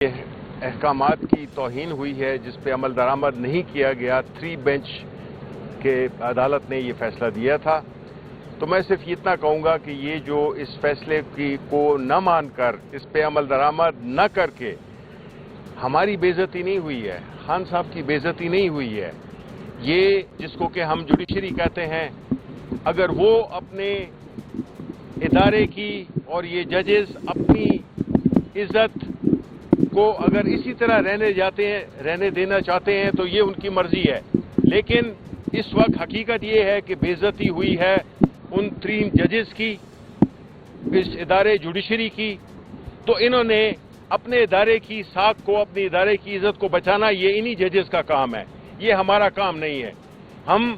یہ احکامات کی توہین ہوئی ہے جس پہ عمل درآمد نہیں کیا گیا 3 بینچ کے عدالت نے یہ فیصلہ دیا تھا. تو میں صرف اتنا کہوں گا کہ یہ جو اس فیصلے کو نہ مان کر اس پہ عمل درآمد نہ کر کے ہماری بے عزتی نہیں ہوئی ہے, خان صاحب کی بے عزتی نہیں ہوئی ہے. یہ جس کو کہ ہم جوڈیشری کہتے ہیں, اگر وہ اپنے ادارے کی اور یہ ججز اپنی عزت کو اگر اسی طرح رہنے دینا چاہتے ہیں تو یہ ان کی مرضی ہے. لیکن اس وقت حقیقت یہ ہے کہ بے عزتی ہوئی ہے ان 3 ججز کی, اس ادارے جوڈیشری کی. تو انہوں نے اپنے ادارے کی ساکھ کو, اپنے ادارے کی عزت کو بچانا یہ انہی ججز کا کام ہے, یہ ہمارا کام نہیں ہے. ہم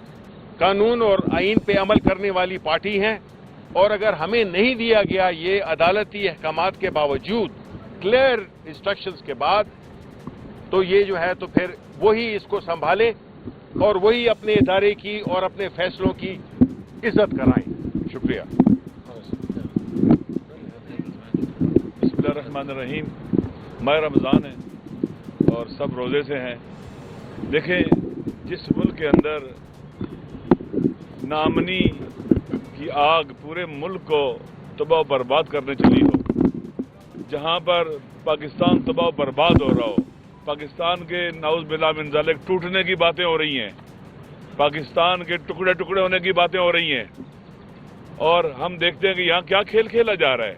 قانون اور آئین پہ عمل کرنے والی پارٹی ہیں, اور اگر ہمیں نہیں دیا گیا یہ عدالتی احکامات کے باوجود کلیئر انسٹرکشنز کے بعد, تو یہ جو ہے تو پھر وہی اس کو سنبھالے اور وہی اپنے ادارے کی اور اپنے فیصلوں کی عزت کرائیں. شکریہ. بسم اللہ الرحمن الرحیم. ماہ رمضان ہے اور سب روزے سے ہیں. دیکھیں, جس ملک کے اندر ناامنی کی آگ پورے ملک کو تباہ و برباد کرنے چلی ہو, جہاں پر پاکستان تباہ و برباد ہو رہا ہو, پاکستان کے نعوذ باللہ من ذالک ٹوٹنے کی باتیں ہو رہی ہیں, پاکستان کے ٹکڑے ٹکڑے ہونے کی باتیں ہو رہی ہیں, اور ہم دیکھتے ہیں کہ یہاں کیا کھیل کھیلا جا رہا ہے.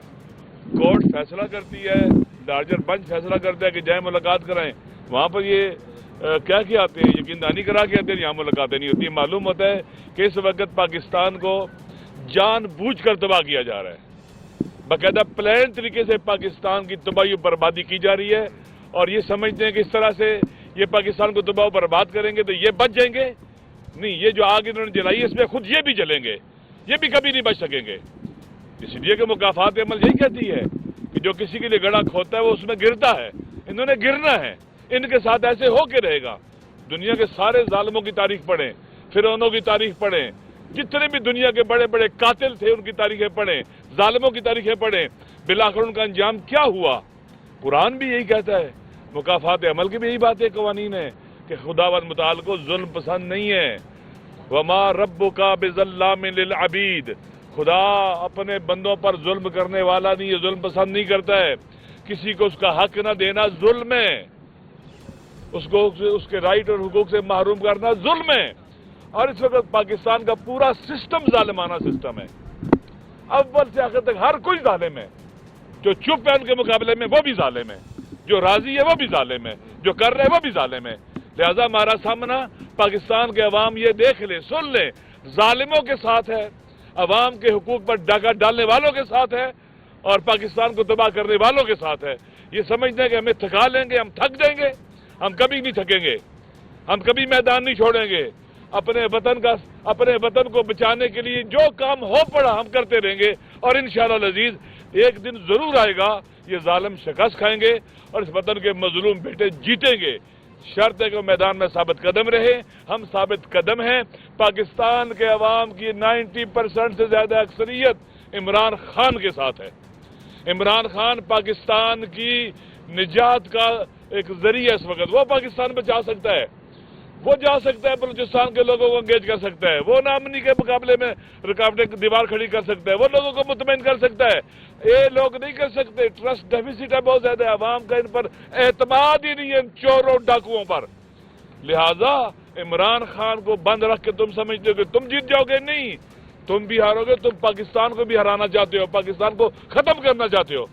کورٹ فیصلہ کرتی ہے, لارجر بنچ فیصلہ کرتا ہے کہ جائیں ملاقات کرائیں, وہاں پر یہ کیا آتے ہیں, یقین دہانی کرا کے آتے ہیں, یہاں ملاقاتیں نہیں ہوتی. معلوم ہوتا ہے کہ اس وقت پاکستان کو جان بوجھ کر تباہ کیا جا رہا ہے. باقاعدہ پلان طریقے سے پاکستان کی تباہی و بربادی کی جا رہی ہے, اور یہ سمجھتے ہیں کہ اس طرح سے یہ پاکستان کو تباہ و برباد کریں گے تو یہ بچ جائیں گے. نہیں, یہ جو آگ انہوں نے جلائی ہے اس میں خود یہ بھی جلیں گے, یہ بھی کبھی نہیں بچ سکیں گے. اس لیے کہ مکافات عمل یہی کہتی ہے کہ جو کسی کے لیے گڑھا کھوتا ہے وہ اس میں گرتا ہے. انہوں نے گرنا ہے, ان کے ساتھ ایسے ہو کے رہے گا. دنیا کے سارے ظالموں کی تاریخ پڑھیں, فرعونوں کی تاریخ پڑھیں, جتنے بھی دنیا کے بڑے بڑے قاتل تھے ان کی تاریخیں پڑھیں, ظالموں کی تاریخیں پڑھیں, بالآخر ان کا انجام کیا ہوا. قرآن بھی یہی کہتا ہے, مکافات عمل کی بھی یہی باتیں قوانین ہیں کہ خداوند متعال کو ظلم پسند نہیں ہے. وما ربک بظلام للعبید, خدا اپنے بندوں پر ظلم کرنے والا نہیں ہے, ظلم پسند نہیں کرتا ہے. کسی کو اس کا حق نہ دینا ظلم ہے, اس کو اس کے رائٹ اور حقوق سے محروم کرنا ظلم ہے. اور اس وقت پاکستان کا پورا سسٹم ظالمانہ سسٹم ہے, اول سے آخر تک ہر کوئی ظالم ہے. جو چپ ہے ان کے مقابلے میں وہ بھی ظالم ہے, جو راضی ہے وہ بھی ظالم ہے, جو کر رہے وہ بھی ظالم ہے. لہذا ہمارا سامنا پاکستان کے عوام یہ دیکھ لیں, سن لیں, ظالموں کے ساتھ ہے, عوام کے حقوق پر ڈاکہ ڈالنے والوں کے ساتھ ہے, اور پاکستان کو تباہ کرنے والوں کے ساتھ ہے. یہ سمجھتے ہیں کہ ہمیں تھکا لیں گے, ہم تھک جائیں گے. ہم کبھی نہیں تھکیں گے, ہم کبھی میدان نہیں چھوڑیں گے. اپنے وطن کو بچانے کے لیے جو کام ہو پڑا ہم کرتے رہیں گے, اور انشاءاللہ العزیز ایک دن ضرور آئے گا یہ ظالم شکست کھائیں گے اور اس وطن کے مظلوم بیٹے جیتیں گے. شرط ہے کہ وہ میدان میں ثابت قدم رہے. ہم ثابت قدم ہیں. پاکستان کے عوام کی 90% سے زیادہ اکثریت عمران خان کے ساتھ ہے. عمران خان پاکستان کی نجات کا ایک ذریعہ اس وقت, وہ پاکستان بچا سکتا ہے, وہ جا سکتا ہے بلوچستان کے لوگوں کو انگیج کر سکتا ہے, وہ ناامنی کے مقابلے میں رکاوٹیں دیوار کھڑی کر سکتا ہے, وہ لوگوں کو مطمئن کر سکتا ہے. یہ لوگ نہیں کر سکتے. ٹرسٹ ڈیفیسٹ ہے بہت زیادہ, عوام کا ان پر اعتماد ہی نہیں ہے, ان چوروں ڈاکوؤں پر. لہذا عمران خان کو بند رکھ کے تم سمجھتے ہو کہ تم جیت جاؤ گے, نہیں, تم بھی ہارو گے. تم پاکستان کو بھی ہرانا چاہتے ہو, پاکستان کو ختم کرنا چاہتے ہو.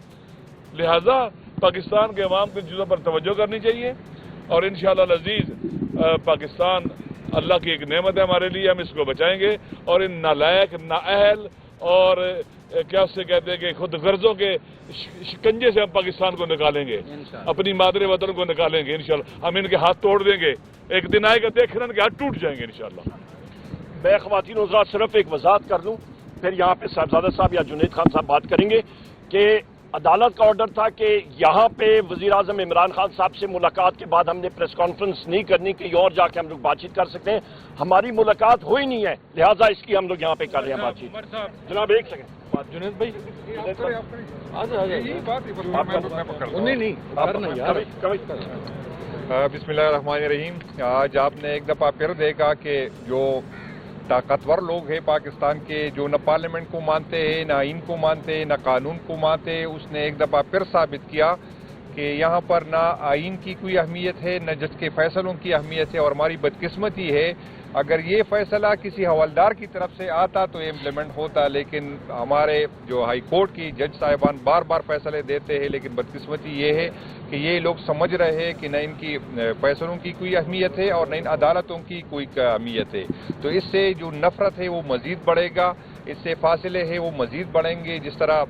لہذا پاکستان کے عوام کی چیزوں پر توجہ کرنی چاہیے, اور انشاءاللہ العزیز پاکستان اللہ کی ایک نعمت ہے ہمارے لیے, ہم اس کو بچائیں گے. اور ان نالائق, نااہل اور کیا اس سے کہتے ہیں کہ خود غرضوں کے شکنجے سے ہم پاکستان کو نکالیں گے, اپنی مادر وطن کو نکالیں گے. انشاءاللہ ہم ان کے ہاتھ توڑ دیں گے. ایک دن آئے گا دیکھنا ان کے ہاتھ ٹوٹ جائیں گے انشاءاللہ. میں خواتین حضرات صرف ایک وضاحت کر لوں, پھر یہاں پہ صاحبزادہ صاحب یا جنید خان صاحب بات کریں گے کہ عدالت کا آرڈر تھا کہ یہاں پہ وزیر اعظم عمران خان صاحب سے ملاقات کے بعد ہم نے پریس کانفرنس نہیں کرنی، کہیں اور جا کے ہم لوگ بات چیت کر سکتے ہیں. ہماری ملاقات ہوئی نہیں ہے، لہٰذا اس کی ہم لوگ یہاں پہ کر رہے ہیں بات چیت. جناب ایک سیکنڈ، جنید بھائی بسم اللہ الرحمن الرحیم. آج آپ نے ایک دفعہ پھر دیکھا کہ جو طاقتور لوگ ہیں پاکستان کے، جو نہ پارلیمنٹ کو مانتے ہیں، نہ آئین کو مانتے ہیں، نہ قانون کو مانتے ہیں، اس نے ایک دفعہ پھر ثابت کیا کہ یہاں پر نہ آئین کی کوئی اہمیت ہے، نہ جج کے فیصلوں کی اہمیت ہے. اور ہماری بدقسمتی ہے اگر یہ فیصلہ کسی حوالدار کی طرف سے آتا تو یہ امپلیمنٹ ہوتا، لیکن ہمارے جو ہائی کورٹ کی جج صاحبان بار بار فیصلے دیتے ہیں. لیکن بدقسمتی یہ ہے کہ یہ لوگ سمجھ رہے ہیں کہ نہ ان کی فیصلوں کی کوئی اہمیت ہے اور نہ ان عدالتوں کی کوئی اہمیت ہے. تو اس سے جو نفرت ہے وہ مزید بڑھے گا، اس سے فاصلے ہیں وہ مزید بڑھیں گے. جس طرح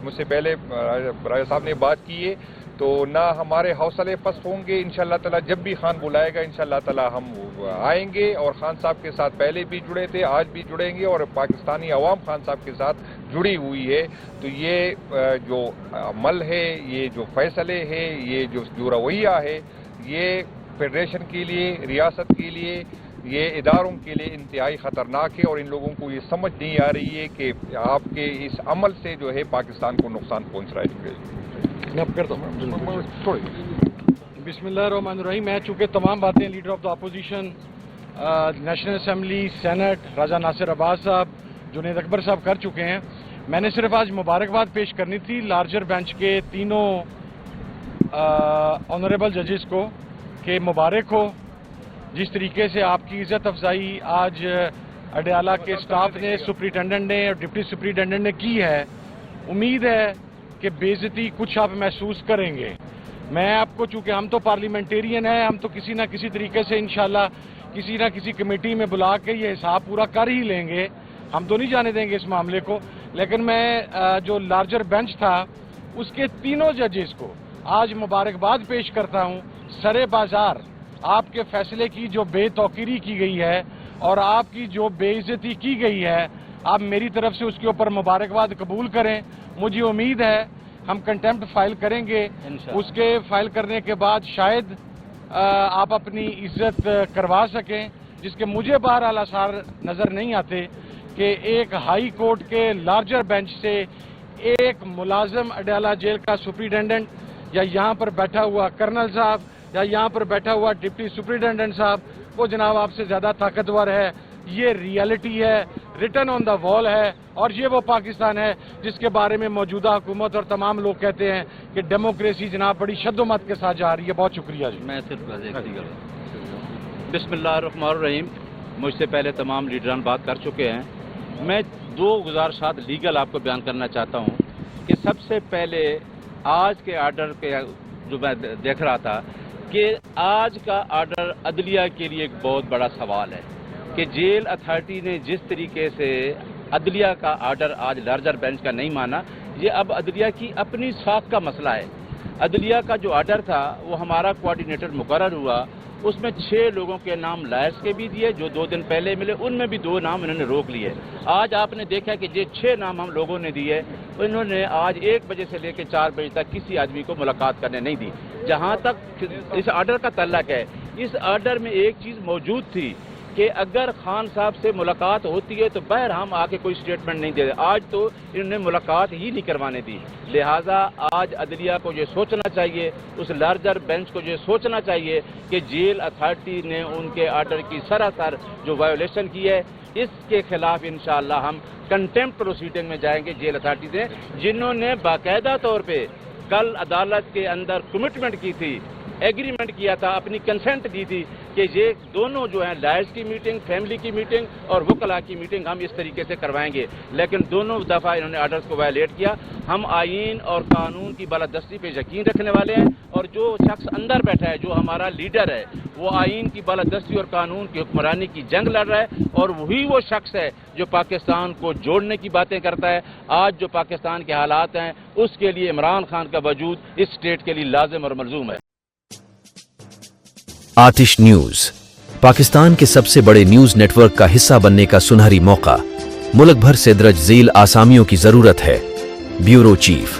مجھ سے پہلے راجہ صاحب نے بات کی ہے، تو نہ ہمارے حوصلے پست ہوں گے. انشاءاللہ تعالی جب بھی خان بلائے گا انشاءاللہ تعالی ہم آئیں گے، اور خان صاحب کے ساتھ پہلے بھی جڑے تھے، آج بھی جڑیں گے، اور پاکستانی عوام خان صاحب کے ساتھ جڑی ہوئی ہے. تو یہ جو عمل ہے، یہ جو فیصلے ہیں، یہ جو رویہ ہے، یہ فیڈریشن کے لیے، ریاست کے لیے، یہ اداروں کے لیے انتہائی خطرناک ہے. اور ان لوگوں کو یہ سمجھ نہیں آ رہی ہے کہ آپ کے اس عمل سے جو ہے پاکستان کو نقصان پہنچ رہا ہے. بسم اللہ الرحمن الرحیم. میں چونکہ تمام باتیں leader of the opposition, national assembly, senate, Raja Nasir Abbas صاحب، جنید اکبر صاحب کر چکے ہیں. میں نے صرف آج مبارکباد پیش کرنی تھی لارجر بینچ کے تینوں آنریبل ججز کو کہ مبارک ہو. جس طریقے سے آپ کی عزت افزائی آج اڈیالہ کے سٹاف نے، سپرنٹینڈنٹ نے اور ڈپٹی سپرنٹینڈنٹ نے کی ہے، امید ہے کہ بے عزتی کچھ آپ محسوس کریں گے. میں آپ کو، چونکہ ہم تو پارلیمنٹیرین ہیں، ہم تو کسی نہ کسی طریقے سے انشاءاللہ کسی نہ کسی کمیٹی میں بلا کے یہ حساب پورا کر ہی لیں گے. ہم تو نہیں جانے دیں گے اس معاملے کو. لیکن میں جو لارجر بینچ تھا اس کے تینوں ججز کو آج مبارکباد پیش کرتا ہوں. سرے بازار آپ کے فیصلے کی جو بے توقیری کی گئی ہے اور آپ کی جو بے عزتی کی گئی ہے، آپ میری طرف سے اس کے اوپر مبارکباد قبول کریں. مجھے امید ہے ہم کنٹمپٹ فائل کریں گے. اس کے فائل کرنے کے بعد شاید آپ اپنی عزت کروا سکیں، جس کے مجھے بہرحال آثار نظر نہیں آتے کہ ایک ہائی کورٹ کے لارجر بینچ سے ایک ملازم اڈیالہ جیل کا سپرنٹینڈنٹ، یا یہاں پر بیٹھا ہوا کرنل صاحب، یا یہاں پر بیٹھا ہوا ڈپٹی سپرنٹینڈنٹ صاحب، وہ جناب آپ سے زیادہ طاقتور ہے. یہ ریئلٹی ہے، ریٹن آن دا وال ہے، اور یہ وہ پاکستان ہے جس کے بارے میں موجودہ حکومت اور تمام لوگ کہتے ہیں کہ ڈیموکریسی جناب بڑی شد و مت کے ساتھ جا رہی ہے. بہت شکریہ جی. میں صرف بسم اللہ الرحمن الرحیم. مجھ سے پہلے تمام لیڈران بات کر چکے ہیں. میں دو گزارشات لیگل آپ کو بیان کرنا چاہتا ہوں کہ سب سے پہلے آج کے آرڈر کے جو میں دیکھ رہا تھا کہ آج کا آرڈر عدلیہ کے لیے ایک بہت بڑا سوال ہے کہ جیل اتھارٹی نے جس طریقے سے عدلیہ کا آرڈر آج لارجر بینچ کا نہیں مانا، یہ اب عدلیہ کی اپنی ساکھ کا مسئلہ ہے. عدلیہ کا جو آرڈر تھا وہ ہمارا کوارڈینیٹر مقرر ہوا، اس میں 6 لوگوں کے نام لائرز کے بھی دیے جو 2 دن پہلے ملے، ان میں بھی 2 نام انہوں نے روک لیے. آج آپ نے دیکھا کہ یہ 6 نام ہم لوگوں نے دیے، انہوں نے آج 1 بجے سے لے کے 4 بجے تک کسی آدمی کو ملاقات کرنے نہیں دی. جہاں تک اس آرڈر کا تعلق ہے، اس آرڈر میں ایک چیز موجود تھی کہ اگر خان صاحب سے ملاقات ہوتی ہے تو بہر ہم آ کے کوئی سٹیٹمنٹ نہیں دے. آج تو انہوں نے ملاقات ہی نہیں کروانے دی. لہٰذا آج عدلیہ کو یہ سوچنا چاہیے، اس لارجر بینچ کو یہ سوچنا چاہیے کہ جیل اتھارٹی نے ان کے آرڈر کی سراسر جو وائیولیشن کی ہے، اس کے خلاف انشاءاللہ ہم کنٹمپٹ پروسیڈنگ میں جائیں گے جیل اتھارٹی سے، جنہوں نے باقاعدہ طور پہ کل عدالت کے اندر کمٹمنٹ کی تھی، ایگریمنٹ کیا تھا، اپنی کنسنٹ دی تھی کہ یہ دونوں جو ہیں لائرز کی میٹنگ، فیملی کی میٹنگ اور وکلاء کی میٹنگ ہم اس طریقے سے کروائیں گے. لیکن دونوں دفعہ انہوں نے آرڈرز کو وائلیٹ کیا. ہم آئین اور قانون کی بالادستی پہ یقین رکھنے والے ہیں، اور جو شخص اندر بیٹھا ہے جو ہمارا لیڈر ہے وہ آئین کی بالادستی اور قانون کی حکمرانی کی جنگ لڑ رہا ہے، اور وہی وہ شخص ہے جو پاکستان کو جوڑنے کی باتیں کرتا ہے. آج جو پاکستان کے حالات ہیں اس کے لیے عمران خان کا وجود اس اسٹیٹ کے لیے لازم اور ملزوم ہے. آتش نیوز پاکستان کے سب سے بڑے نیوز نیٹ ورک کا حصہ بننے کا سنہری موقع. ملک بھر سے درج ذیل آسامیوں کی ضرورت ہے. Bureau chief